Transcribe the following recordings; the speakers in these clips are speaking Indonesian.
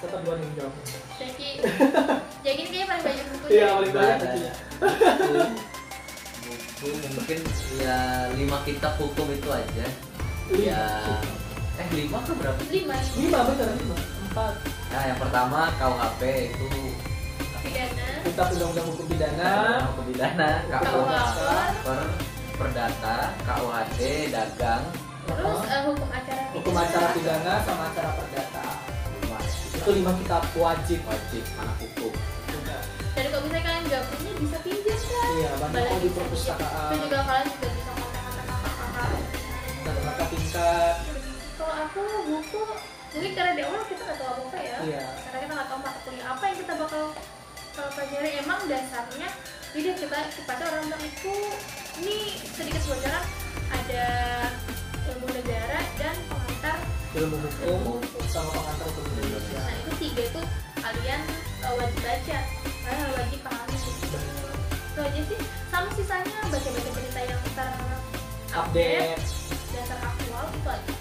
tetap dua nih jawab. Jadi kayaknya paling banyak buku. Iya paling banyak bukunya. Buku mungkin ya 5 kitab hukum itu aja. Ya 5 kan berapa? 5 bener 4. Nah yang pertama KUHP itu pidana. Kitab undang-undang hukum pidana, hukum pidana, KUHP, perdata, KUHD, dagang. Terus hukum acara pidana sama acara perdata. 5. Itu 5 kitab wajib Anak hukum. Dan kalau misalnya kalian nggak punya bisa pinjam kan? Iya, banyak kok di perpustakaan. Itu juga kalian juga bisa kontak-kontak kakak-kakak dan kakak tingkat. Kalau aku buku mungkin karena di awal kita nggak tahu apa ya. Iya. Karena kita nggak tahu mata kuliah apa yang kita bakal pelajari. Emang dasarnya jadi kita baca orang bilang itu ini sedikit bocoran ada ilmu negara dan pengantar Ilmu hukum sama pengantar hukum Indonesia. Nah itu 3 itu kalian wajib baca, kalian wajib pahami. Itu aja sih. Sama sisanya baca-baca berita yang Update dan teraktual itu aja.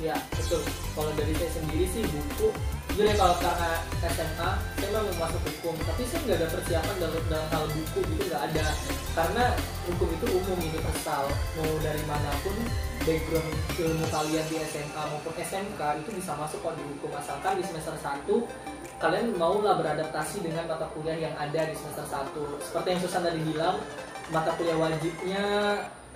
ya betul. Kalau dari saya sendiri sih buku jadi kalau karena SMA saya memang masuk hukum tapi saya nggak ada persiapan dalam hal buku gitu, nggak ada, karena hukum itu umum, universal, mau dari manapun background ilmu kalian di SMA maupun SMK itu bisa masuk kok di hukum, asalkan di semester 1 kalian maulah beradaptasi dengan mata kuliah yang ada di semester 1. Seperti yang Susan tadi bilang, mata kuliah wajibnya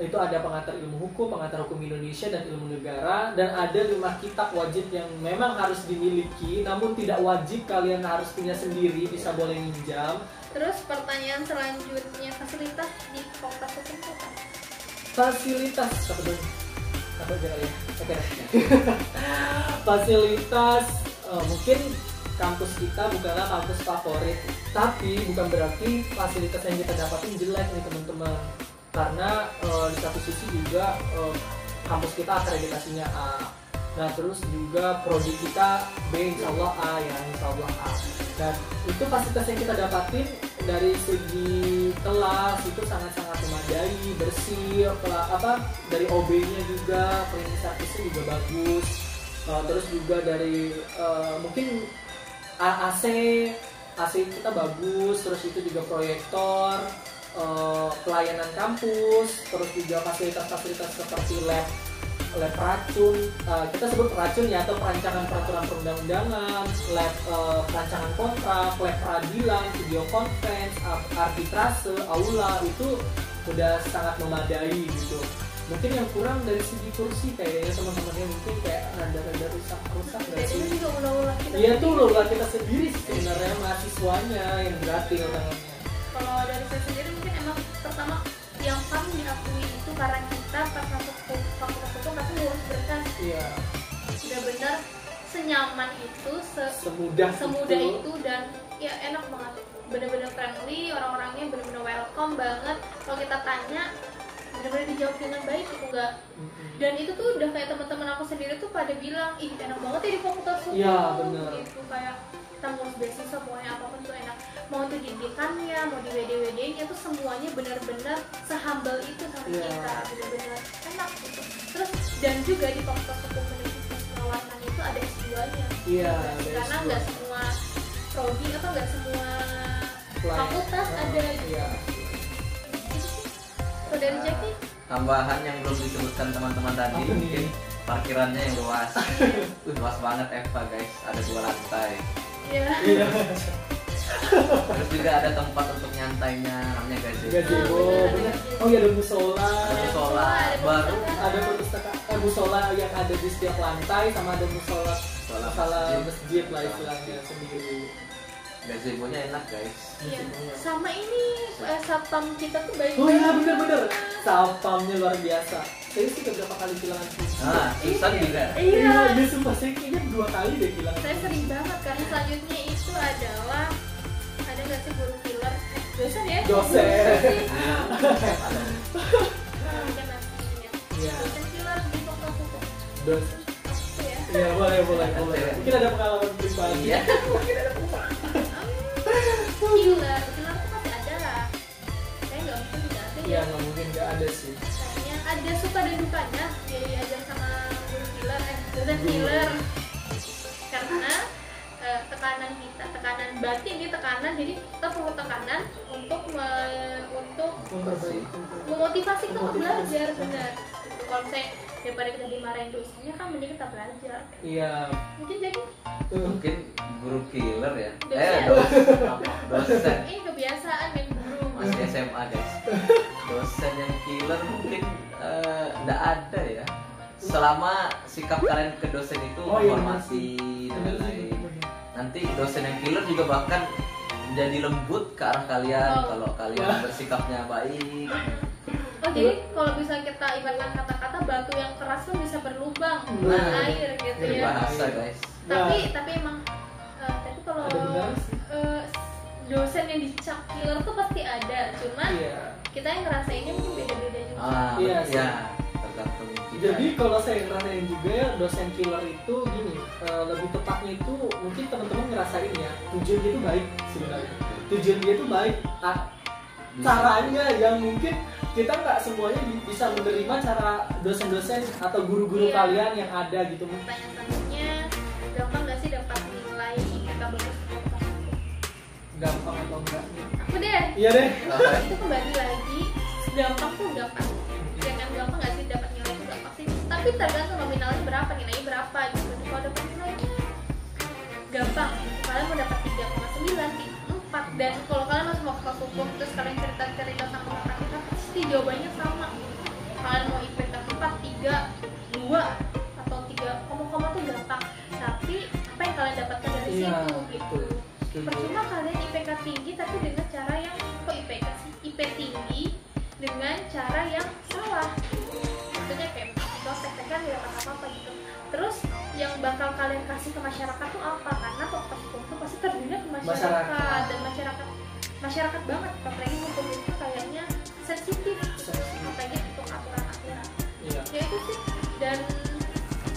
itu ada pengantar ilmu hukum, pengantar hukum Indonesia, dan ilmu negara, dan ada 5 kitab wajib yang memang harus dimiliki, namun tidak wajib kalian harus punya sendiri, bisa boleh minjam. Terus pertanyaan selanjutnya, fasilitas di Fakultas Hukum itu apa? Fasilitas apa aja ya? Oke. Fasilitas mungkin kampus kita bukanlah kampus favorit, tapi bukan berarti fasilitas yang kita dapatin jelek nih teman-teman. Karena di satu sisi juga kampus kita akreditasinya A. Nah terus juga prodi kita B, insya Allah A ya, insya Allah A. Dan itu fasilitas yang kita dapatin dari segi kelas itu sangat-sangat memadai, bersih, dari OB-nya juga, cleaning service-nya juga bagus. Terus juga dari mungkin AC kita bagus, terus itu juga proyektor, pelayanan kampus, terus juga fasilitas-fasilitas seperti lab racun, kita sebut racun ya, atau perancangan peraturan perundang-undangan, lab perancangan kontrak, lab peradilan, video conference, arbitrase, aula, itu udah sangat memadai gitu. Mungkin yang kurang dari segi kursi kayaknya teman-temannya mungkin kayak rada-rada rusak nggak sih? Iya tuh loh kita sendiri sebenarnya mahasiswanya yang gratis tangannya. Kalau dari saya sendiri mungkin emang pertama yang paling diakui itu karena kita pas masuk fakultas hukum pasti ngurus berkas. Iya. Udah benar senyaman itu, semudah itu dan ya enak banget. Bener-bener friendly, orang-orangnya bener-bener welcome banget. Kalau kita tanya bener-bener dijawab dengan baik gitu, enggak. Dan itu tuh udah kayak teman-teman aku sendiri tuh pada bilang, ih enak banget ya di fakultas hukum. Iya bener. Gitu kayak kita ngurus beasiswa, pokoknya apapun tuh enak. Mau itu didikannya, mau di WD-WD-nya tuh semuanya benar-benar sehumble itu sama kita, benar-benar enak gitu. Terus dan juga di fakultas hukum Universitas Perawatan itu ada S2-nya. Iya. Karena nggak semua prodi atau nggak semua fakultas ada. Iya. Kalau dari Jackie? Tambahan yang belum disebutkan teman-teman tadi, mungkin parkirannya yang luas. Luas banget Eva guys, ada 2 lantai. Iya. Terus juga ada tempat untuk nyantainya, namanya gazebo. Oh iya ada musola. Baru ada perpustakaan, musola yang ada di setiap lantai, sama ada musola masjid lah istilahnya sendiri. Gazebonya enak guys. Iya. Sama ini satpam kita tuh baik. Oh iya bener-bener, satpamnya luar biasa. Saya sih beberapa kali kehilangan kunci. Susan juga. Iya. Dia sumpah saya kayaknya 2 kali deh kehilangan. Saya sering banget karena selanjutnya itu adalah ada nggak sih guru killer? Dosen ya? Dosen. Iya. Dosen killer di fakultas hukum. Dosen. Ya. Iya boleh. Mungkin ada pengalaman pribadi. Iya. Killer tuh pasti ada lah. Saya nggak mungkin tidak ada Iya nggak mungkin nggak ada sih. Kayaknya ada suka dan dukanya diajar sama guru killer, dosen killer. Karena tekanan kita, tekanan batin nih, tekanan, jadi kita perlu tekanan untuk memotivasi kita untuk belajar, benar. Kalau misalnya daripada kita dimarahin dosennya kan mending kita belajar. Iya. Mungkin jadi Mungkin guru killer ya. Dosen. Dosen. Ini kebiasaan main guru. Masih SMA guys. Dosen yang killer mungkin nggak ada ya. Selama sikap kalian ke dosen itu menghormati dan lain-lain. Nanti dosen yang killer juga bahkan menjadi lembut ke arah kalian kalau kalian bersikapnya baik. Oh jadi kalau bisa kita ibaratkan kata-kata batu yang keras tuh bisa berlubang air gitu ya. Bahasa guys. Tapi emang tapi kalau dosen yang dicap killer tuh pasti ada, cuman kita yang ngerasainnya mungkin beda-beda juga. Iya. Tergantung kita. Jadi kalau saya ngerasain juga ya dosen killer itu gini, lebih tepatnya itu mungkin teman-teman ngerasain ya tujuan dia itu baik sebenarnya. Tujuan dia itu baik. Caranya yang mungkin kita nggak semuanya bisa menerima cara dosen-dosen atau guru-guru kalian yang ada gitu. Pertanyaan selanjutnya, gampang nggak sih dapat nilai IPK bagus? Gampang atau enggak? Aku deh. Iya deh. Itu kembali lagi, gampang tuh gampang. Jangan gampang nggak sih dapat nilai itu gampang sih. Tapi tergantung nominalnya berapa, nilainya berapa gitu. Kalau dapat nilainya gampang, kalian mau dapat 3,9, 4, dan kalau kalian masih mau ke hukum terus kalian cerita sama kakak kita pasti jawabannya sama. Kalian mau IPK 4, 3, 2 atau 3, koma-koma tuh gampang. Tapi apa yang kalian dapatkan dari situ gitu. Percuma kalian IPK tinggi tapi dengan cara yang kok IPK sih? IP tinggi dengan cara yang salah. Maksudnya kayak contek kan tidak dapat apa-apa gitu. Terus yang bakal kalian kasih ke masyarakat tuh apa? Karena fakultas hukum tuh pasti terjunnya ke masyarakat. Dan masyarakat banget. Apalagi hukum itu kayaknya sensitif. Apalagi untuk aturan-aturan. Ya itu sih. Dan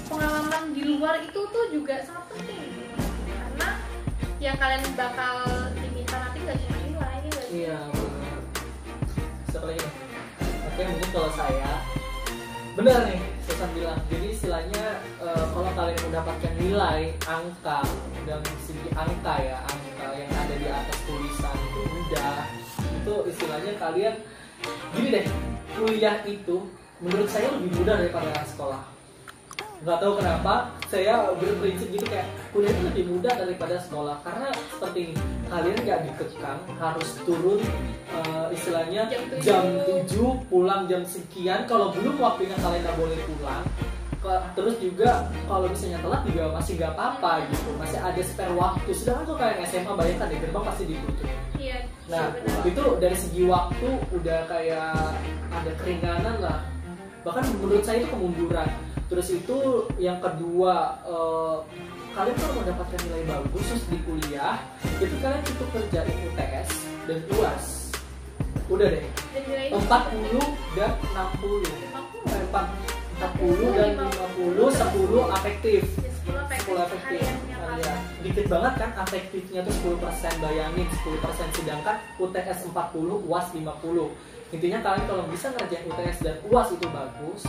pengalaman di luar itu tuh juga sangat penting. Karena yang kalian bakal diminta nanti nggak cuma nilai. Iya benar. Siapa lagi? Oke, mungkin kalau saya benar nih, Susan bilang. Jadi istilahnya kalau kalian mendapatkan nilai angka dan segi angka ya, angka yang ada di atas tulisan itu udah, itu istilahnya kalian gini deh, kuliah itu menurut saya lebih mudah daripada sekolah. Nggak tahu kenapa saya berprinsip gitu kayak kuliah itu lebih mudah daripada sekolah, karena seperti ini, kalian nggak dikekang harus turun istilahnya jam 7 pulang jam sekian, kalau belum waktunya kalian nggak boleh pulang. Terus juga kalau misalnya telat juga masih nggak apa-apa gitu, masih ada spare waktu. Sedangkan kalau kalian SMA bayangkan di gerbang pasti ditutup. Nah itu dari segi waktu udah kayak ada keringanan lah, bahkan menurut saya itu kemunduran. Terus itu yang kedua, kalian kalau mendapatkan nilai bagus terus di kuliah itu kalian cukup kerjain UTS dan UAS. Udah deh, 40 dan 60 40 dan 50, 10 afektif. 10 afektif. Ya, dikit banget kan afektifnya tuh 10%, bayangin 10%, sedangkan UTS 40, UAS 50. Intinya kalian kalau bisa ngerjain UTS dan UAS itu bagus,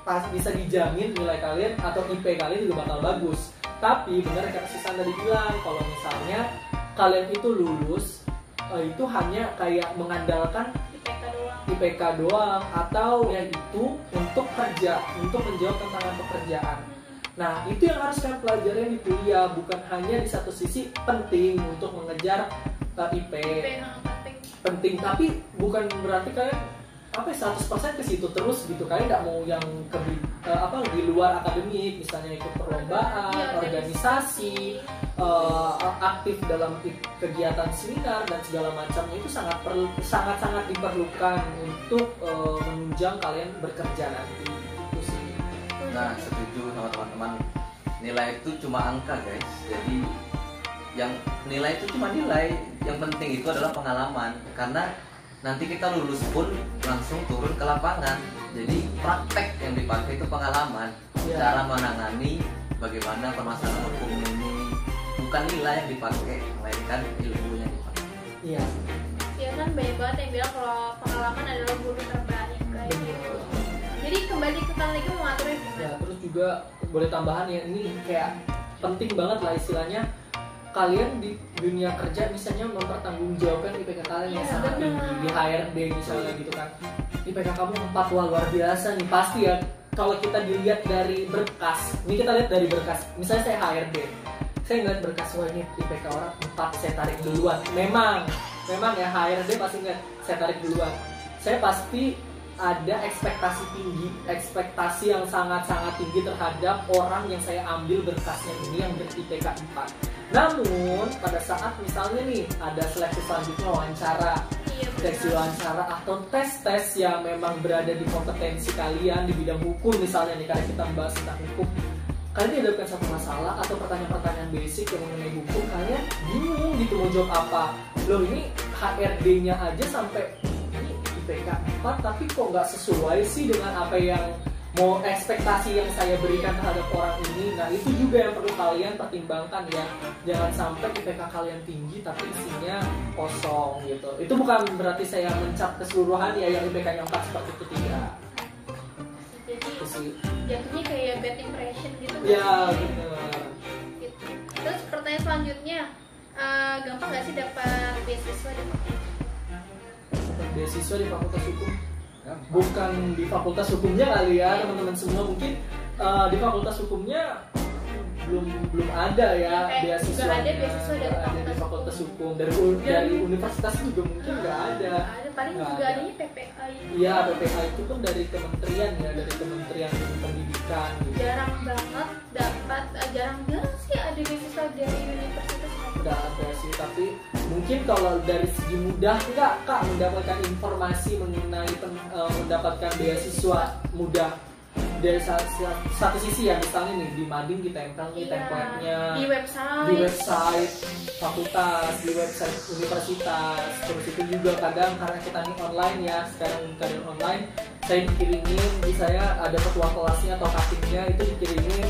pas bisa dijamin nilai kalian atau IP kalian juga bakal bagus. Tapi benar kayak Susan tadi bilang, kalau misalnya kalian itu lulus itu hanya kayak mengandalkan IPK doang atau yang itu untuk kerja, untuk menjawab tantangan pekerjaan. Nah itu yang harus kalian pelajari di kuliah, bukan hanya di satu sisi penting untuk mengejar IP penting, tapi bukan berarti kalian 100% ke situ terus gitu. Kalian nggak mau yang di luar akademik, misalnya ikut perlombaan, organisasi, aktif dalam kegiatan seminar dan segala macamnya, itu sangat diperlukan untuk menunjang kalian bekerja nanti. Itu sih. Nah setuju sama teman-teman, nilai itu cuma angka guys. Jadi yang nilai itu cuma nilai, yang penting itu adalah pengalaman, karena nanti kita lulus pun langsung turun ke lapangan. Jadi praktek yang dipakai itu pengalaman, cara menangani bagaimana permasalahan hukum ini, bukan nilai yang dipakai, melainkan ilmunya yang dipakai. Iya. Ya kan banyak banget yang bilang kalau pengalaman adalah guru terbaik kayak gitu. Jadi kembali ke kalian lagi mau ngaturin gimana? Ya terus juga boleh tambahan ya, ini kayak penting banget lah istilahnya. kalian di dunia kerja misalnya mempertanggungjawabkan IPK kalian yang sangat tinggi di HRD misalnya gitu kan, IPK kamu 4, wah luar biasa nih pasti ya. Kalau kita dilihat dari berkas, ini kita lihat dari berkas, misalnya saya HRD, saya ngeliat berkas, wah ini IPK orang 4, saya tarik duluan. Memang ya HRD pasti ngeliat, saya tarik duluan. Saya pasti ada ekspektasi tinggi, ekspektasi yang sangat-sangat tinggi terhadap orang yang saya ambil berkasnya ini yang ber-IPK 4. Namun pada saat misalnya nih ada seleksi selanjutnya, wawancara, seleksi wawancara atau tes-tes yang memang berada di kompetensi kalian di bidang hukum misalnya nih, karena kita membahas tentang hukum, kalian dihadapkan satu masalah atau pertanyaan-pertanyaan basic yang mengenai hukum, kalian bingung gitu mau jawab apa. Loh ini HRD-nya aja sampai ini IPK 4 tapi kok nggak sesuai sih dengan apa yang mau ekspektasi yang saya berikan terhadap orang ini. Nah itu juga yang perlu kalian pertimbangkan ya. Jangan sampai IPK kalian tinggi tapi isinya kosong gitu. Itu bukan berarti saya mencap keseluruhan ya yang IPK-nya 4 seperti itu, tidak. Jadi jatuhnya kayak bad impression gitu. Ya gitu. Terus pertanyaan selanjutnya, gampang nggak sih dapat beasiswa di beasiswa di Fakultas Hukum? Bukan di Fakultas Hukumnya kali ya teman-teman semua, mungkin di Fakultas Hukumnya belum ada ya beasiswa. Nggak ada beasiswa dari Fakultas Hukum, dari universitas juga mungkin nggak ada. Paling juga adanya PPA. Iya, PPA itu pun dari kementerian ya, dari Kementerian Pendidikan. Gitu. Jarang banget dapat, jarang sih ada beasiswa dari universitas. Udah ada sih, tapi mungkin kalau dari segi mudah nggak Kak mendapatkan informasi mengenai mendapatkan beasiswa mudah dari satu sisi ya, misalnya nih di mading ditempel nih template-nya di website fakultas, di website universitas. Terus itu juga kadang karena kita nih online ya, sekarang keadaan online, saya dikirimin, saya ada ketua kelasnya atau kapingnya itu dikirimin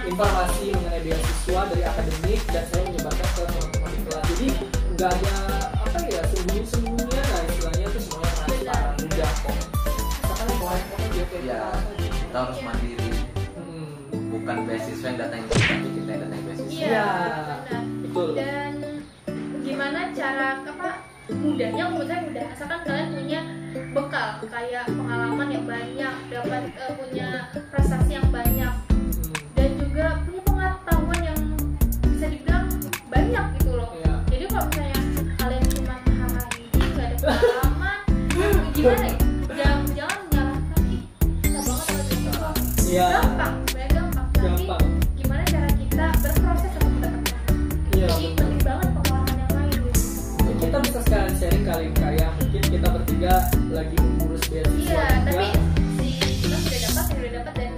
informasi mengenai beasiswa dari akademik dan saya menyebarkan ke teman-teman di kelas. Jadi nggak ada sembunyi-sembunyinya, nah istilahnya itu semuanya transparan, mudah kok. Ya, kita harus mandiri. Bukan beasiswa yang datang kita, tapi kita yang datang beasiswa. Iya, betul. Dan gimana cara mudahnya, menurut saya mudah asalkan kalian punya bekal kayak pengalaman yang banyak, dapat punya prestasi yang banyak, dan juga punya pengetahuan yang bisa dibilang banyak gitu loh. Jadi kalau misalnya kalian cuma hahaha nggak ada pengalaman, gimana ya? Jangan menyalahkan bisa banget kalau gitu. Gampang. Tapi gimana cara kita berproses untuk mendapatkan? Jadi penting banget pengalaman yang lain gitu. Kita bisa sekalian sharing kali kayak mungkin kita bertiga lagi mengurus beasiswa. Iya, tapi kita sudah dapat dan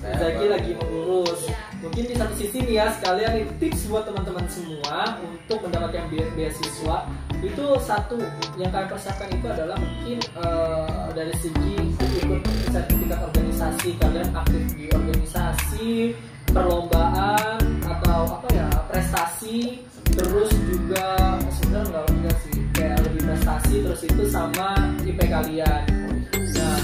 Zaki lagi mengurus. Mungkin di satu sisi nih ya sekalian nih tips buat teman-teman semua untuk mendapatkan beasiswa. Itu satu yang kalian persiapkan itu adalah mungkin dari segi ikut sertifikat organisasi, kalian aktif di organisasi, perlombaan atau prestasi, terus juga sebenarnya enggak sih kayak lebih prestasi, terus itu sama IP kalian. Nah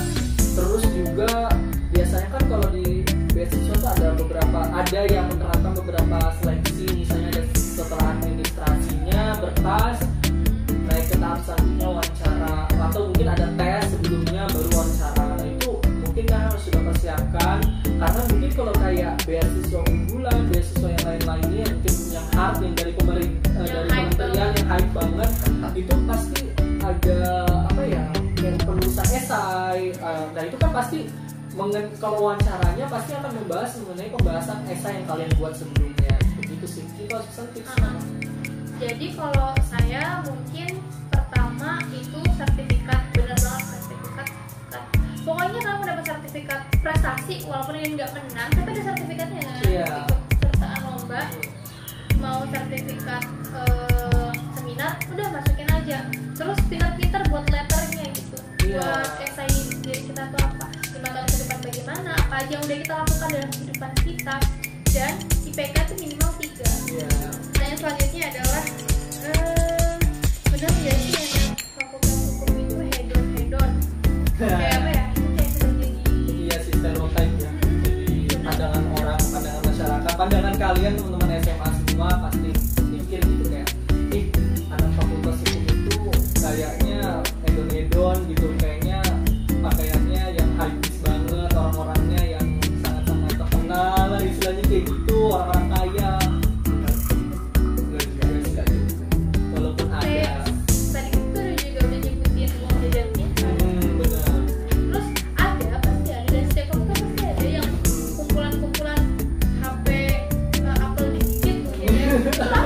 terus juga biasanya kan kalau di beasiswa tuh ada yang menerapkan beberapa seleksi, misalnya ada setelah administrasinya berkas naik ke tahap selanjutnya wawancara, atau mungkin ada tes sebelumnya baru wawancara. Nah itu mungkin kan harus sudah persiapkan, karena mungkin kalau kayak beasiswa unggulan, beasiswa yang lain-lainnya mungkin yang hard, yang dari kementerian yang hype banget, itu pasti ada kayak penulisan esai. Nah itu kan pasti kalau wawancaranya pasti akan membahas mengenai pembahasan esai yang kalian buat sebelumnya. Begitu sih. Itu harus tips. Jadi kalau saya mungkin pertama itu sertifikat, benar banget sertifikat. Pokoknya kamu dapat sertifikat prestasi walaupun ini nggak menang, tapi ada sertifikatnya kan. Ikut sertaan lomba, mau sertifikat seminar, udah masukin aja. Terus pinter-pinter buat letternya gitu, buat esai diri kita tuh apa, 5 tahun ke depan bagaimana, apa aja yang udah kita lakukan dalam kehidupan kita, dan IPK itu minimal 3. Pertanyaan selanjutnya adalah benar nggak sih yang fakultas hukum itu hedon kayak apa ya, itu kayak sudah jadi stereotype ya, jadi pandangan orang, pandangan masyarakat, pandangan kalian teman-teman SMA semua pasti mikir gitu kayak anak fakultas hukum itu kayaknya edon-edon gitu, kayaknya pakaiannya yang habis banget, orang-orangnya yang sangat-sangat terkenal lah istilahnya kayak gitu, orang-orang kaya. Walaupun ada tadi kita udah nyebutin uang jajannya. benar. Terus ada pasti ada dari setiap kamu kan pasti ada yang kumpulan HP Apple dikit gitu ya.